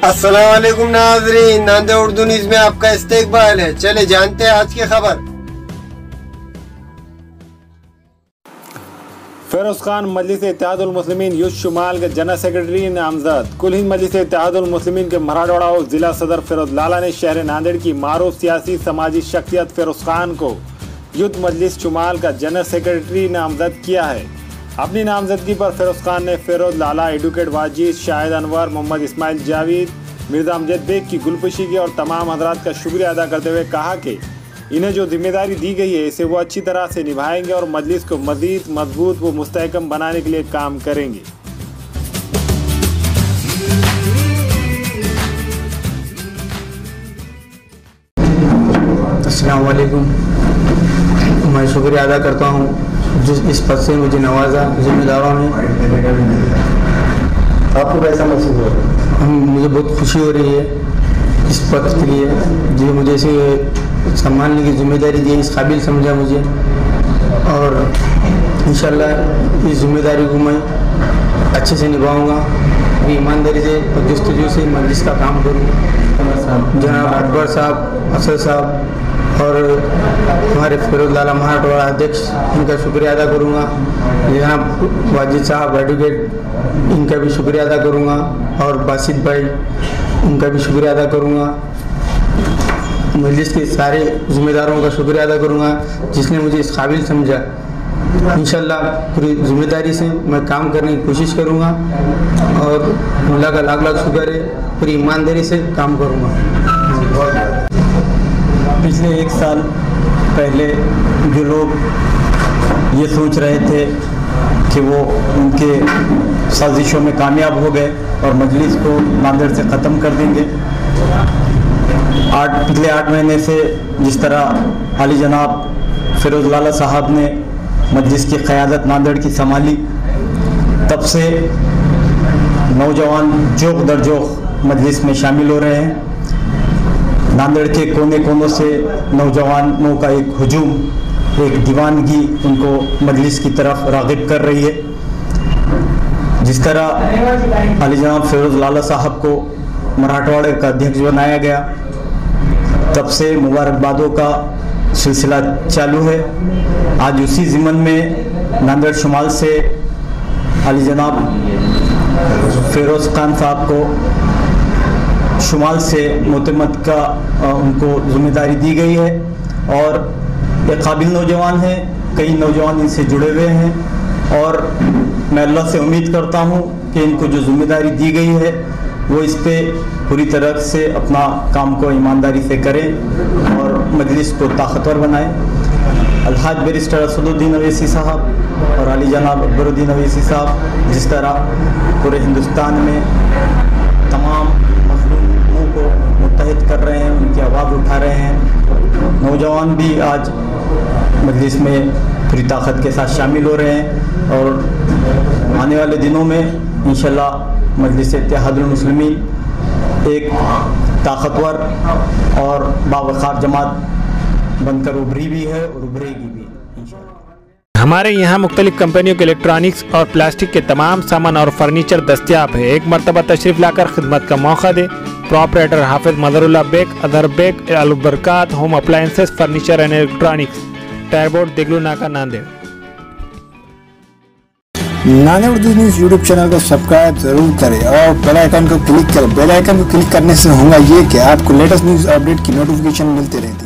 अस्सलाम वालेकुम नाज़रीन, नांदे उर्दू न्यूज़ में आपका इस्तकबाल है। चले जानते हैं आज की खबर। फेरोज खान मजलिस इत्तेहादुल मुस्लिमीन यूथ शुमाल के जनरल सेक्रेटरी नामजद। कुल हिंद मजलिस इत्तेहादुल मुस्लिमीन के मराठवाड़ा और जिला सदर फेरोज लाला ने शहर नांदेड़ की मारूफ सियासी समाजी शख्सियत फेरोज खान को यूथ मजलिस शुमाल का जनरल सेक्रेटरी नामजद किया है। अपनी नामजदगी पर फेरोज खान ने फेरोज लाला, एडवोकेट वाजिद, शाहिद अनवर, मोहम्मद इस्माइल जावेद, मिर्जा अमजद बेग की गुलपुशी की और तमाम हजरात का शुक्रिया अदा करते हुए कहा कि इन्हें जो जिम्मेदारी दी गई है इसे वो अच्छी तरह से निभाएंगे और मजलिस को मज़ीद मजबूत व मुस्तहकम बनाने के लिए काम करेंगे। अस्सलाम वालेकुम। मैं शुक्रिया अदा करता हूँ जिस इस पद से मुझे नवाजा जिम्मेदारों ने। आपको कैसा महसूस हो रहा है? मुझे बहुत खुशी हो रही है इस पद के लिए, जो मुझे इसे संभालने की जिम्मेदारी दी, इस काबिल समझा मुझे, और इंशाल्लाह इस जिम्मेदारी को मैं अच्छे से निभाऊंगा। ईमानदारी से और जस्तजू से मजलिस का काम करूँगा। जनाब अकबर साहब, असद साहब और हमारे फेरोज लाला मराठवाड़ा अध्यक्ष, इनका शुक्रिया अदा करूँगा। जनाब वाजिद साहब एडवोकेट, इनका भी शुक्रिया अदा करूँगा, और बासित भाई, उनका भी शुक्रिया अदा करूँगा। मजलिस के सारे ज़िम्मेदारों का शुक्रिया अदा करूँगा जिसने मुझे इस काबिल समझा। इंशाल्लाह पूरी जिम्मेदारी से मैं काम करने की कोशिश करूँगा और अल्लाह का लाख लाख शुक्र है, पूरी ईमानदारी से काम करूँगा। पिछले एक साल पहले जो लोग ये सोच रहे थे कि वो उनके साजिशों में कामयाब हो गए और मजलिस को नांदेड़ से ख़त्म कर देंगे, पिछले 8 महीने से जिस तरह आली जनाब फेरोज लाला साहब ने मजलिस की क़यादत नांदेड़ की संभाली, तब से नौजवान जोक दर जोक मजलिस में शामिल हो रहे हैं। नांदेड़ के कोने कोनों से नौजवानों का एक हुजूम, एक दीवानगी उनको मजलिस की तरफ राग़िब कर रही है। जिस तरह आली जनाब फेरोज लाला साहब को मराठवाड़े का अध्यक्ष बनाया गया, तब से मुबारकबादों का सिलसिला चालू है। आज उसी ज़िमन में नांदेड़ शुमाल से आली जनाब फेरोज खान साहब को शुमाल से मोतमद का उनको जिम्मेदारी दी गई है, और एक काबिल नौजवान हैं, कई नौजवान इनसे जुड़े हुए हैं, और मैं अल्लाह से उम्मीद करता हूँ कि इनको जो जिम्मेदारी दी गई है वो इस पे पूरी तरह से अपना काम को ईमानदारी से करें और मजलिस को ताकतवर बनाएं। अलहाज बैरिस्टर असदुद्दीन अवैसी साहब और आली जनाब अकबरुद्दीन अवैसी साहब जिस तरह पूरे हिंदुस्तान में तमाम मज़लूमों को मुत्तहिद कर रहे हैं, उनकी आवाज़ उठा रहे हैं, नौजवान भी आज मजलिस में पूरी ताकत के साथ शामिल हो रहे हैं, और आने वाले दिनों में इंशाल्लाह मजलिस इत्तेहादुल मुस्लिमीन एक ताकतवर और बावक़ार जमात बनकर उभरी भी है और उभरेगी भी इंशाल्लाह। हमारे यहाँ मुख्तलिफ कंपनियों के इलेक्ट्रॉनिक्स और प्लास्टिक के तमाम सामान और फर्नीचर दस्तियाब है। एक मरतबा तशरीफ़ लाकर खिदमत का मौका दे। प्रॉपरेटर हाफिज मदरुल्लाह बेग, अदर Baig, Albarkat home appliances, furniture and electronics, टायरबोर्ड, देगलू नाका, Nanded. Nanded Urdu news YouTube channel को सब्सक्राइब जरूर करें और बेल आइकन को क्लिक करें। बेल आइकन को क्लिक करने से होगा ये कि आपको लेटेस्ट न्यूज़ अपडेट की नोटिफिकेशन मिलती रहती है।